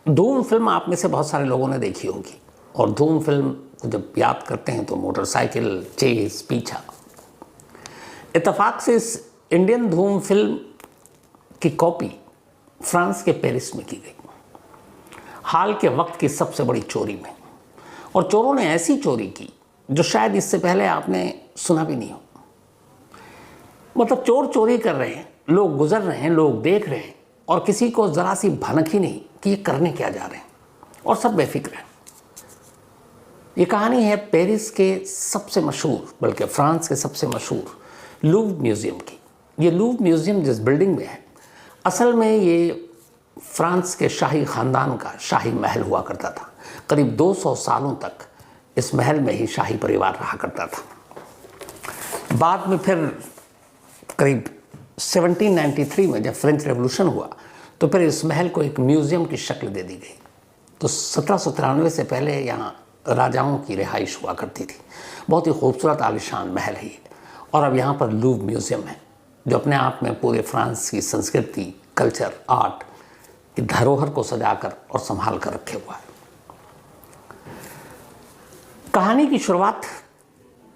धूम फिल्म आप में से बहुत सारे लोगों ने देखी होगी, और धूम फिल्म को जब याद करते हैं तो मोटरसाइकिल, चेस, पीछा। इत्तेफाक से इस इंडियन धूम फिल्म की कॉपी फ्रांस के पेरिस में की गई, हाल के वक्त की सबसे बड़ी चोरी में। और चोरों ने ऐसी चोरी की जो शायद इससे पहले आपने सुना भी नहीं हो। मतलब चोर चोरी कर रहे हैं, लोग गुजर रहे हैं, लोग देख रहे हैं, और किसी को ज़रा सी भनक ही नहीं कि ये करने क्या जा रहे हैं, और सब बेफिक्र हैं। ये कहानी है पेरिस के सबसे मशहूर, बल्कि फ्रांस के सबसे मशहूर लूव्र म्यूज़ियम की। ये लूव्र म्यूज़ियम जिस बिल्डिंग में है, असल में ये फ्रांस के शाही ख़ानदान का शाही महल हुआ करता था। करीब 200 सालों तक इस महल में ही शाही परिवार रहा करता था। बाद में फिर करीब 1793 में जब फ्रेंच रेवोल्यूशन हुआ तो फिर इस महल को एक म्यूज़ियम की शक्ल दे दी गई। तो 1793 से पहले यहाँ राजाओं की रिहाइश हुआ करती थी। बहुत ही खूबसूरत आलिशान महल है ये, और अब यहाँ पर लूव्र म्यूज़ियम है जो अपने आप में पूरे फ्रांस की संस्कृति, कल्चर, आर्ट की धरोहर को सजाकर और संभाल कर रखे हुआ है। कहानी की शुरुआत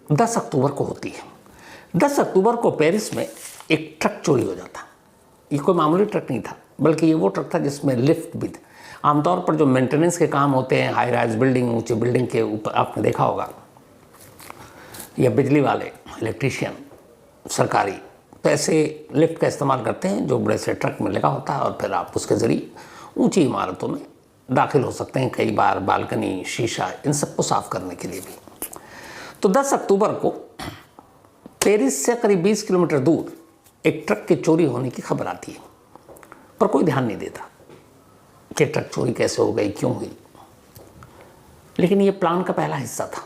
10 अक्टूबर को होती है। 10 अक्टूबर को पेरिस में एक ट्रक चोरी हो जाता। ये कोई मामूली ट्रक नहीं था, बल्कि ये वो ट्रक था जिसमें लिफ्ट भी था। आमतौर पर जो मेंटेनेंस के काम होते हैं, हाई राइज बिल्डिंग, ऊंची बिल्डिंग के ऊपर आपने देखा होगा, या बिजली वाले इलेक्ट्रीशियन सरकारी तो ऐसे लिफ्ट का इस्तेमाल करते हैं जो बड़े से ट्रक में लगा होता है, और फिर आप उसके ज़रिए ऊंची इमारतों में दाखिल हो सकते हैं, कई बार बालकनी, शीशा, इन सबको साफ करने के लिए भी। तो 10 अक्टूबर को पेरिस से करीब 20 किलोमीटर दूर एक ट्रक के चोरी होने की खबर आती है, पर कोई ध्यान नहीं देता कि ट्रक चोरी कैसे हो गई, क्यों हुई। लेकिन ये प्लान का पहला हिस्सा था।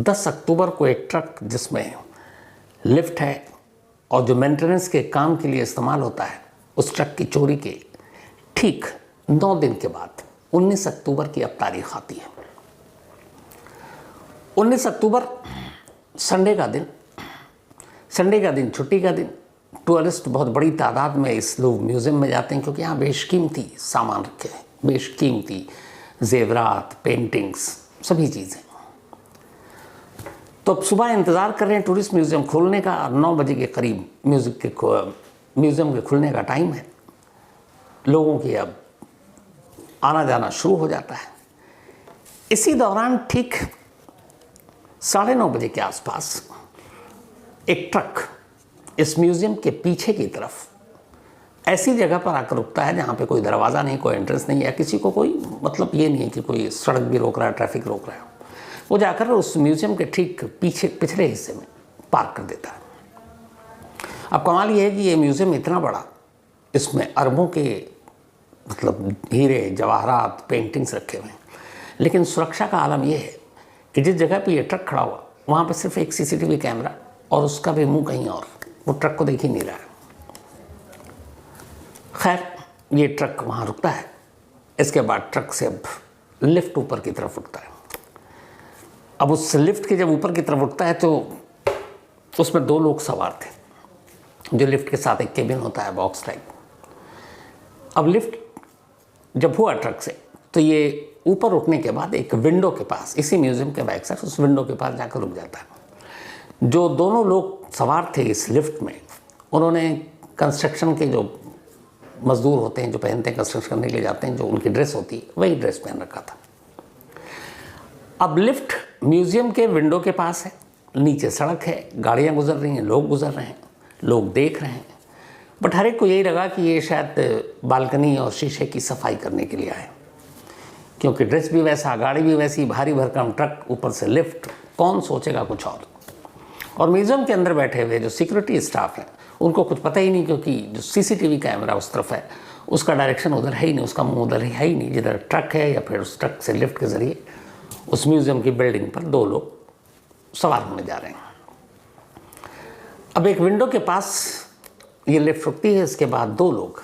10 अक्टूबर को एक ट्रक जिसमें लिफ्ट है और जो मेंटेनेंस के काम के लिए इस्तेमाल होता है, उस ट्रक की चोरी के ठीक 9 दिन के बाद 19 अक्टूबर की अब तारीख आती है। 19 अक्टूबर संडे का दिन छुट्टी का दिन। टूरिस्ट बहुत बड़ी तादाद में इस लूव्र म्यूज़ियम में जाते हैं, क्योंकि यहाँ बेशकीमती सामान रखे हैं, बेशकीमती जेवरात, पेंटिंग्स, सभी चीज़ें। तो अब सुबह इंतज़ार कर रहे हैं टूरिस्ट म्यूज़ियम खोलने का, 9 बजे के करीब म्यूज़ियम के खुलने का टाइम है। लोगों की अब आना जाना शुरू हो जाता है। इसी दौरान ठीक 9:30 बजे के आसपास एक ट्रक इस म्यूज़ियम के पीछे की तरफ ऐसी जगह पर आकर रुकता है जहाँ पे कोई दरवाज़ा नहीं, कोई एंट्रेंस नहीं है, किसी को कोई मतलब ये नहीं है कि कोई सड़क भी रोक रहा है, ट्रैफिक रोक रहा है। वो जाकर उस म्यूज़ियम के ठीक पिछले हिस्से में पार्क कर देता है। अब कमाल ये है कि ये म्यूज़ियम इतना बड़ा, इसमें अरबों के मतलब हीरे, जवाहरात, पेंटिंग्स रखे हुए हैं, लेकिन सुरक्षा का आलम यह है कि जिस जगह पे ये ट्रक खड़ा हुआ वहाँ पे सिर्फ एक CCTV कैमरा, और उसका भी मुंह कहीं और, वो ट्रक को देख ही नहीं रहा है। खैर, ये ट्रक वहाँ रुकता है। इसके बाद ट्रक से अब लिफ्ट ऊपर की तरफ उठता है। अब उस लिफ्ट के जब ऊपर की तरफ उठता है तो उसमें 2 लोग सवार थे, जो लिफ्ट के साथ एक केबिन होता है, बॉक्स टाइप। अब लिफ्ट जब हुआ ट्रक से, तो ये ऊपर उठने के बाद एक विंडो के पास, इसी म्यूज़ियम के बैक साइड, उस विंडो के पास जाकर रुक जाता है। जो दोनों लोग सवार थे इस लिफ्ट में, उन्होंने कंस्ट्रक्शन के जो मजदूर होते हैं, जो पहनते हैं, कंस्ट्रक्शन करने के लिए जाते हैं, जो उनकी ड्रेस होती है, वही ड्रेस पहन रखा था। अब लिफ्ट म्यूज़ियम के विंडो के पास है, नीचे सड़क है, गाड़ियाँ गुजर रही हैं, लोग गुजर रहे हैं, लोग देख रहे हैं, बट हर एक को यही लगा कि ये शायद बालकनी और शीशे की सफाई करने के लिए आए, क्योंकि ड्रेस भी वैसा, गाड़ी भी वैसी, भारी भरकम ट्रक, ऊपर से लिफ्ट, कौन सोचेगा कुछ और म्यूज़ियम के अंदर बैठे हुए जो सिक्योरिटी स्टाफ है, उनको कुछ पता ही नहीं, क्योंकि जो CCTV कैमरा उस तरफ है, उसका डायरेक्शन उधर है ही नहीं, उसका मुंह उधर है ही नहीं, जिधर ट्रक है, या फिर उस ट्रक से लिफ्ट के ज़रिए उस म्यूज़ियम की बिल्डिंग पर 2 लोग सवार होने जा रहे हैं। अब एक विंडो के पास ये लिफ्ट रुकती है। इसके बाद 2 लोग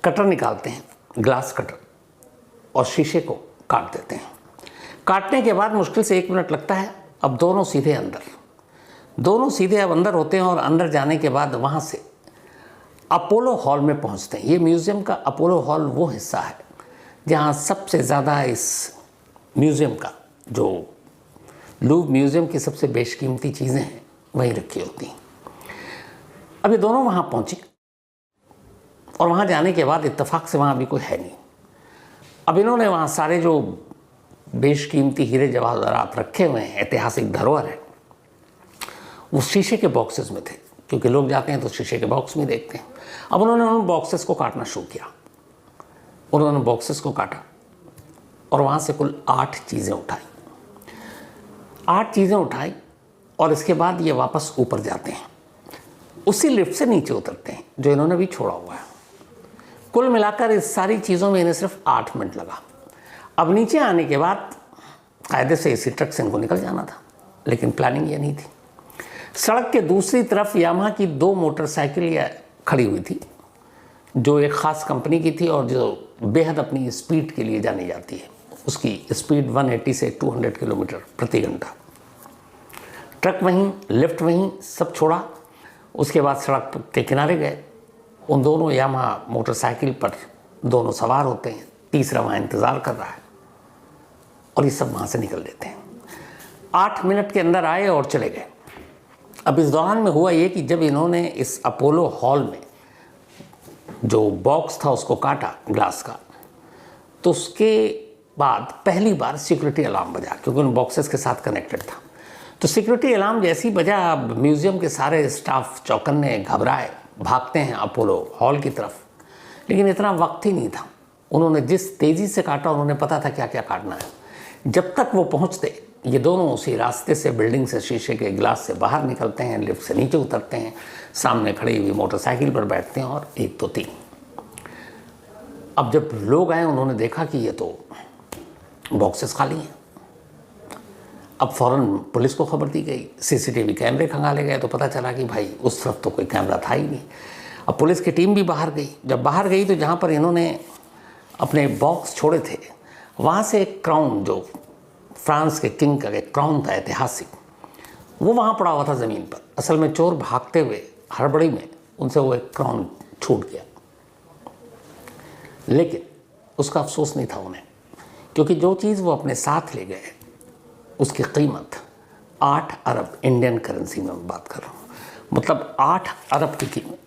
कटर निकालते हैं, ग्लास कटर, और शीशे को काट देते हैं। काटने के बाद मुश्किल से 1 मिनट लगता है। अब दोनों सीधे अब अंदर होते हैं, और अंदर जाने के बाद वहाँ से अपोलो हॉल में पहुँचते हैं। ये म्यूज़ियम का अपोलो हॉल वो हिस्सा है जहाँ सबसे ज़्यादा इस म्यूज़ियम का, जो लूव म्यूज़ियम की सबसे बेशकीमती चीज़ें हैं, वहीं रखी होती हैं। अब ये दोनों वहाँ पहुँचे और वहाँ जाने के बाद इत्तेफाक से वहाँ अभी कोई है नहीं। अब इन्होंने वहाँ सारे जो बेशकीमती हीरे जवाहरात रखे हुए हैं, ऐतिहासिक धरोहर है, वो शीशे के बॉक्सेस में थे, क्योंकि लोग जाते हैं तो शीशे के बॉक्स में देखते हैं। अब उन्होंने उन बॉक्सेस को काटना शुरू किया। उन्होंने बॉक्सेस को काटा और वहाँ से कुल 8 चीज़ें उठाई। 8 चीज़ें उठाई और इसके बाद ये वापस ऊपर जाते हैं, उसी लिफ्ट से नीचे उतरते हैं जो इन्होंने भी छोड़ा हुआ है। कुल मिलाकर इस सारी चीज़ों में इन्हें सिर्फ 8 मिनट लगा। अब नीचे आने के बाद कायदे से इसी ट्रक से इनको निकल जाना था, लेकिन प्लानिंग ये नहीं थी। सड़क के दूसरी तरफ यामाहा की 2 मोटरसाइकिल खड़ी हुई थी, जो एक ख़ास कंपनी की थी और जो बेहद अपनी स्पीड के लिए जानी जाती है। उसकी स्पीड 180 से 200 किलोमीटर प्रति घंटा। ट्रक वहीं, लिफ्ट वहीं, सब छोड़ा। उसके बाद सड़क के किनारे गए। उन दोनों यामाहा मोटरसाइकिल पर दोनों सवार होते हैं, तीसरा वहाँ इंतज़ार कर रहा है और ये सब वहाँ से निकल लेते हैं। 8 मिनट के अंदर आए और चले गए। अब इस दौरान में हुआ ये कि जब इन्होंने इस अपोलो हॉल में जो बॉक्स था उसको काटा ग्लास का, तो उसके बाद पहली बार सिक्योरिटी अलार्म बजा, क्योंकि उन बॉक्सेस के साथ कनेक्टेड था। तो सिक्योरिटी अलार्म जैसी बजा, अब म्यूज़ियम के सारे स्टाफ चौकन्ने, घबराए, भागते हैं अपोलो हॉल की तरफ। लेकिन इतना वक्त ही नहीं था। उन्होंने जिस तेज़ी से काटा, उन्होंने पता था क्या क्या काटना है। जब तक वो पहुंचते, ये दोनों उसी रास्ते से, बिल्डिंग से, शीशे के गिलास से बाहर निकलते हैं, लिफ्ट से नीचे उतरते हैं, सामने खड़ी हुई मोटरसाइकिल पर बैठते हैं और 1 2 3। अब जब लोग आए, उन्होंने देखा कि ये तो बॉक्सेस खाली हैं। अब फ़ौरन पुलिस को खबर दी गई, सीसीटीवी कैमरे खंगाले गए, तो पता चला कि भाई उस तरफ तो कोई कैमरा था ही नहीं। अब पुलिस की टीम भी बाहर गई। जब बाहर गई तो जहाँ पर इन्होंने अपने बॉक्स छोड़े थे, वहाँ से एक क्राउन, जो फ्रांस के किंग का एक क्राउन था ऐतिहासिक, वो वहाँ पड़ा हुआ था ज़मीन पर। असल में चोर भागते हुए हड़बड़ी में उनसे वो एक क्राउन छूट गया, लेकिन उसका अफसोस नहीं था उन्हें, क्योंकि जो चीज़ वो अपने साथ ले गए उसकी कीमत 8 अरब इंडियन करेंसी में मैं बात कर रहा हूँ, मतलब 8 अरब की कीमत,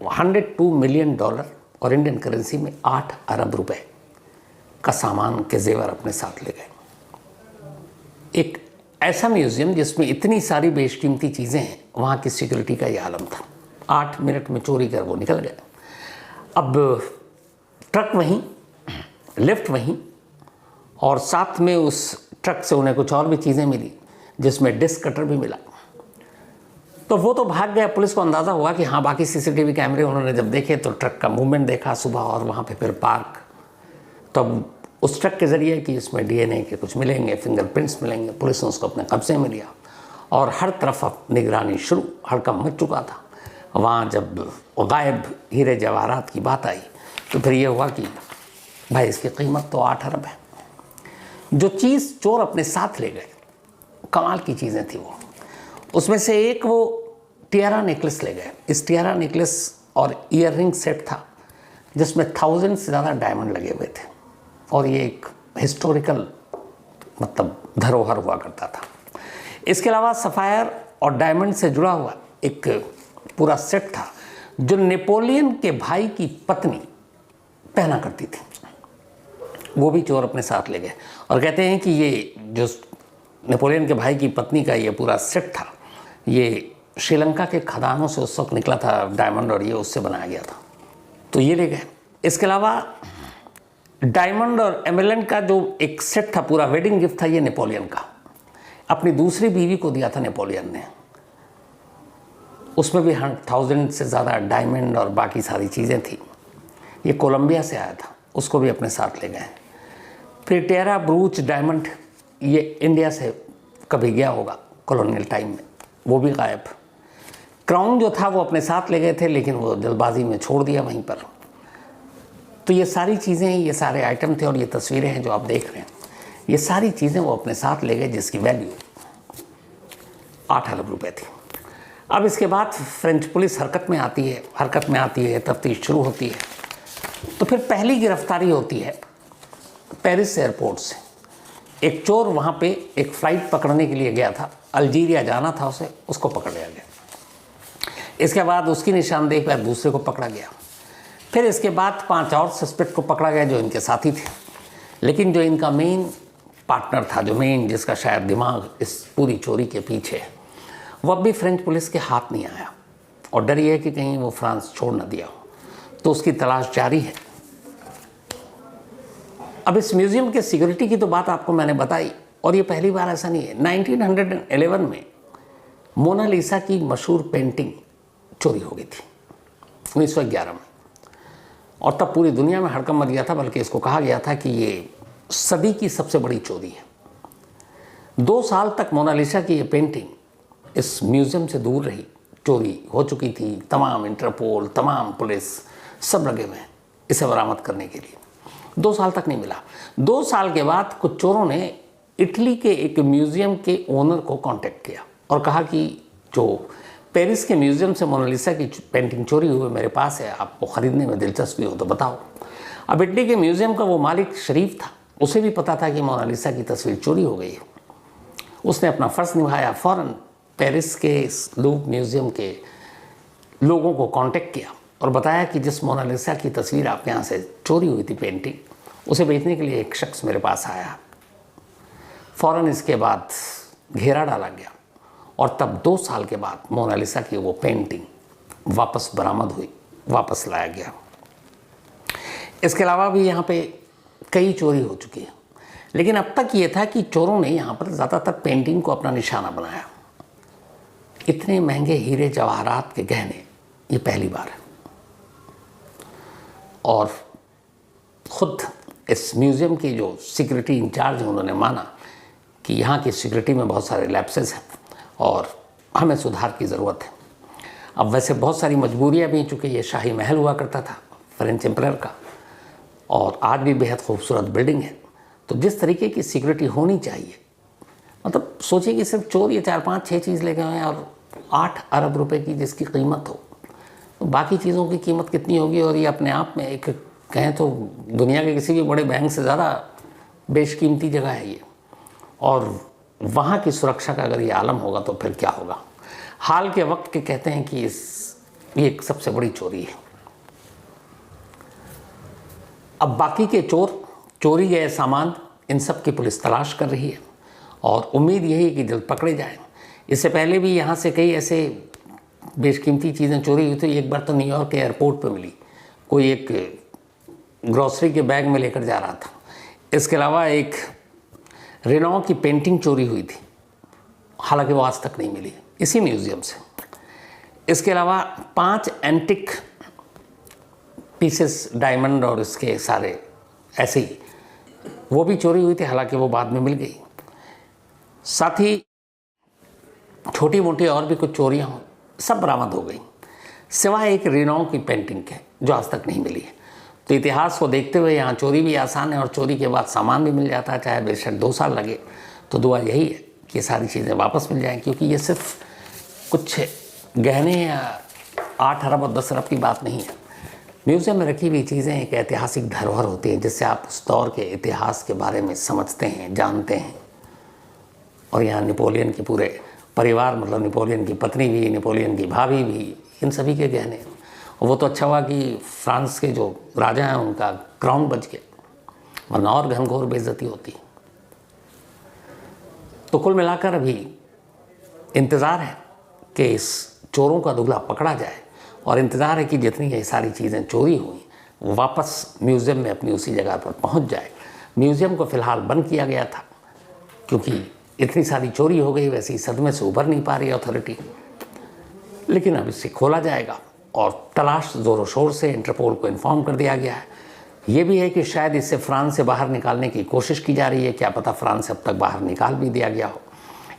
$102 मिलियन और इंडियन करेंसी में 8 अरब रुपए का सामान के जेवर अपने साथ ले गए। एक ऐसा म्यूज़ियम जिसमें इतनी सारी बेशकीमती चीज़ें हैं, वहाँ की सिक्योरिटी का ये आलम था। 8 मिनट में चोरी कर वो निकल गए। अब ट्रक वहीं, लिफ्ट वहीं, और साथ में उस ट्रक से उन्हें कुछ और भी चीज़ें मिली, जिसमें डिस्क कटर भी मिला। तो वो तो भाग गया। पुलिस को अंदाज़ा हुआ कि हाँ, बाकी सीसीटीवी कैमरे उन्होंने जब देखे तो ट्रक का मूवमेंट देखा सुबह, और वहाँ पे फिर पार्क, तब उस ट्रक के ज़रिए कि इसमें डीएनए के कुछ मिलेंगे, फिंगरप्रिंट्स मिलेंगे, पुलिस ने उसको अपने कब्जे में लिया और हर तरफ अब निगरानी शुरू, हड़कंप मच चुका था। वहाँ जब गायब हीरे जवाहरात की बात आई तो फिर ये हुआ कि भाई इसकी कीमत तो 8 अरब है। जो चीज़ चोर अपने साथ ले गए, कमाल की चीज़ें थी वो। उसमें से एक वो टियारा नेकलेस ले गए। इस टियारा नेकलेस और ईयर रिंग सेट था जिसमें 1000 से ज़्यादा डायमंड लगे हुए थे, और ये एक हिस्टोरिकल मतलब धरोहर हुआ करता था। इसके अलावा सफ़ायर और डायमंड से जुड़ा हुआ एक पूरा सेट था जो नेपोलियन के भाई की पत्नी पहना करती थी, वो भी चोर अपने साथ ले गए। और कहते हैं कि ये जो नेपोलियन के भाई की पत्नी का ये पूरा सेट था, ये श्रीलंका के खदानों से उस वक्त निकला था डायमंड, और ये उससे बनाया गया था, तो ये ले गए। इसके अलावा डायमंड और एमरल्ड का जो एक सेट था, पूरा वेडिंग गिफ्ट था, ये नेपोलियन का अपनी दूसरी बीवी को दिया था नेपोलियन ने। उसमें भी 1000 से ज़्यादा डायमंड और बाकी सारी चीज़ें थी। ये कोलंबिया से आया था, उसको भी अपने साथ ले गए। फिर टियारा ब्रूच डायमंड, ये इंडिया से कभी गया होगा कॉलोनियल टाइम में, वो भी गायब। क्राउन जो था वो अपने साथ ले गए थे, लेकिन वो जल्दबाजी में छोड़ दिया वहीं पर। तो ये सारी चीज़ें, ये सारे आइटम थे, और ये तस्वीरें हैं जो आप देख रहे हैं, ये सारी चीज़ें वो अपने साथ ले गए, जिसकी वैल्यू 8 अरब रुपए थी। अब इसके बाद फ्रेंच पुलिस हरकत में आती है, तफ्तीश शुरू होती है। तो फिर पहली गिरफ्तारी होती है पेरिस एयरपोर्ट से एक चोर वहाँ पे एक फ़्लाइट पकड़ने के लिए गया था, अल्जीरिया जाना था उसे, उसको पकड़ लिया गया। इसके बाद उसकी निशानदेही पर दूसरे को पकड़ा गया। फिर इसके बाद 5 और सस्पेक्ट को पकड़ा गया जो इनके साथी थे। लेकिन जो इनका मेन पार्टनर था, जो मेन जिसका शायद दिमाग इस पूरी चोरी के पीछे है, वो अब भी फ्रेंच पुलिस के हाथ नहीं आया और डर ये है कि कहीं वो फ्रांस छोड़ न दिया हो, तो उसकी तलाश जारी है। अब इस म्यूज़ियम के सिक्योरिटी की तो बात आपको मैंने बताई, और ये पहली बार ऐसा नहीं है। 1911 में मोनालिसा की मशहूर पेंटिंग चोरी हो गई थी 1911 में, और तब पूरी दुनिया में हड़कंप मच गया था, बल्कि इसको कहा गया था कि ये सदी की सबसे बड़ी चोरी है। 2 साल तक मोनालिसा की ये पेंटिंग इस म्यूज़ियम से दूर रही, चोरी हो चुकी थी। तमाम इंटरपोल, तमाम पुलिस सब लगे हुए हैं इसे बरामद करने के लिए। 2 साल तक नहीं मिला। 2 साल के बाद कुछ चोरों ने इटली के एक म्यूज़ियम के ओनर को कांटेक्ट किया और कहा कि जो पेरिस के म्यूज़ियम से मोनालिसा की पेंटिंग चोरी हुई मेरे पास है, आपको ख़रीदने में दिलचस्पी हो तो बताओ। अब इटली के म्यूज़ियम का वो मालिक शरीफ था, उसे भी पता था कि मोनालिसा की तस्वीर चोरी हो गई है। उसने अपना फ़र्ज़ निभाया, फ़ौरन पेरिस के इस लूव्र म्यूज़ियम के लोगों को कांटेक्ट किया और बताया कि जिस मोनालिसा की तस्वीर आपके यहाँ से चोरी हुई थी पेंटिंग, उसे बेचने के लिए एक शख्स मेरे पास आया। फ़ौरन इसके बाद घेरा डाला गया और तब 2 साल के बाद मोनालिसा की वो पेंटिंग वापस बरामद हुई, वापस लाया गया। इसके अलावा भी यहाँ पे कई चोरी हो चुकी है, लेकिन अब तक ये था कि चोरों ने यहाँ पर ज़्यादातर पेंटिंग को अपना निशाना बनाया। इतने महंगे हीरे जवाहरात के गहने ये पहली बार है। और ख़ुद इस म्यूज़ियम की जो सिक्योरिटी इंचार्ज हैं, उन्होंने माना कि यहाँ की सिक्योरिटी में बहुत सारे लैप्सेस हैं और हमें सुधार की ज़रूरत है। अब वैसे बहुत सारी मजबूरियाँ भी, चूँकि ये शाही महल हुआ करता था फ्रेंच एम्परर का, और आज भी बेहद खूबसूरत बिल्डिंग है, तो जिस तरीके की सिक्योरिटी होनी चाहिए, मतलब सोचिए कि सिर्फ चोर ये 4, 5, 6 चीज़ ले गए हैं और 8 अरब रुपए की जिसकी कीमत हो, तो बाकी चीज़ों की कीमत कितनी होगी। और ये अपने आप में एक कहें तो दुनिया के किसी भी बड़े बैंक से ज़्यादा बेशकीमती जगह है ये, और वहाँ की सुरक्षा का अगर ये आलम होगा तो फिर क्या होगा। हाल के वक्त के कहते हैं कि ये एक सबसे बड़ी चोरी है। अब बाकी के चोरी गए सामान, इन सब की पुलिस तलाश कर रही है और उम्मीद यही है कि जल्द पकड़े जाएं। इससे पहले भी यहाँ से कई ऐसे बेशकीमती चीज़ें चोरी हुई थी। एक बार तो न्यूयॉर्क के एयरपोर्ट पे मिली, कोई एक ग्रॉसरी के बैग में लेकर जा रहा था। इसके अलावा एक रेनॉ की पेंटिंग चोरी हुई थी, हालांकि वो आज तक नहीं मिली, इसी म्यूज़ियम से। इसके अलावा 5 एंटिक पीसेस डायमंड और इसके सारे ऐसे ही वो भी चोरी हुई थी, हालांकि वो बाद में मिल गई। साथ ही छोटी मोटी और भी कुछ चोरियां हों, सब बरामद हो गई, सिवाय एक रेनॉ की पेंटिंग के जो आज तक नहीं मिली है। तो इतिहास को देखते हुए यहाँ चोरी भी आसान है और चोरी के बाद सामान भी मिल जाता है, चाहे बेशक 2 साल लगे। तो दुआ यही है कि ये सारी चीज़ें वापस मिल जाएं, क्योंकि ये सिर्फ कुछ गहने या 8 अरब और 10 अरब की बात नहीं है। म्यूज़ियम में रखी हुई चीज़ें एक ऐतिहासिक धरोहर होती हैं, जिससे आप उस दौर के इतिहास के बारे में समझते हैं, जानते हैं। और यहाँ नेपोलियन के पूरे परिवार, मतलब नेपोलियन की पत्नी भी, नेपोलियन की भाभी भी, इन सभी के गहने। और वो तो अच्छा हुआ कि फ्रांस के जो राजा हैं उनका क्राउन बच गया, वरना और घनघोर बेइज्जती होती। तो कुल मिलाकर अभी इंतज़ार है कि इस चोरों का दुगला पकड़ा जाए, और इंतज़ार है कि जितनी ये सारी चीज़ें चोरी हुई वो वापस म्यूज़ियम में अपनी उसी जगह पर पहुंच जाए। म्यूज़ियम को फ़िलहाल बंद किया गया था क्योंकि इतनी सारी चोरी हो गई, वैसे ही सदमे से उभर नहीं पा रही अथॉरिटी, लेकिन अब इसे खोला जाएगा और तलाश ज़ोरों शोर से इंटरपोल को इन्फॉर्म कर दिया गया है। ये भी है कि शायद इसे फ्रांस से बाहर निकालने की कोशिश की जा रही है, क्या पता फ्रांस से अब तक बाहर निकाल भी दिया गया हो।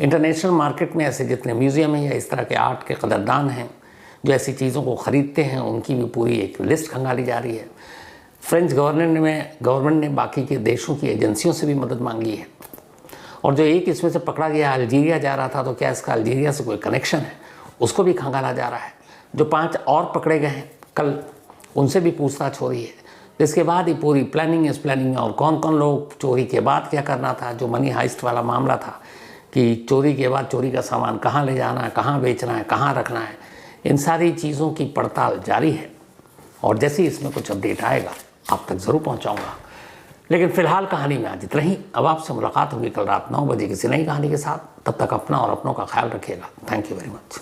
इंटरनेशनल मार्केट में ऐसे जितने म्यूज़ियम हैं या इस तरह के आर्ट के कदरदान हैं जो ऐसी चीज़ों को ख़रीदते हैं, उनकी भी पूरी एक लिस्ट खंगाली जा रही है। फ्रेंच गवर्नमेंट ने बाकी के देशों की एजेंसियों से भी मदद मांगी है। और जो एक इसमें से पकड़ा गया अल्जीरिया जा रहा था, तो क्या इसका अल्जीरिया से कोई कनेक्शन है, उसको भी खंगाला जा रहा है। जो 5 और पकड़े गए हैं कल, उनसे भी पूछताछ हो रही है। इसके बाद ही पूरी प्लानिंग इस प्लानिंग, और कौन कौन लोग, चोरी के बाद क्या करना था, जो मनी हाइस्ट वाला मामला था कि चोरी के बाद चोरी का सामान कहाँ ले जाना है, कहाँ बेचना है, कहाँ रखना है, इन सारी चीज़ों की पड़ताल जारी है। और जैसे ही इसमें कुछ अपडेट आएगा आप तक ज़रूर पहुँचाऊँगा। लेकिन फ़िलहाल कहानी में आज इतना ही। अब आपसे मुलाकात होगी कल रात 9 बजे किसी नई कहानी के साथ। तब तक अपना और अपनों का ख्याल रखिएगा। Thank you very much.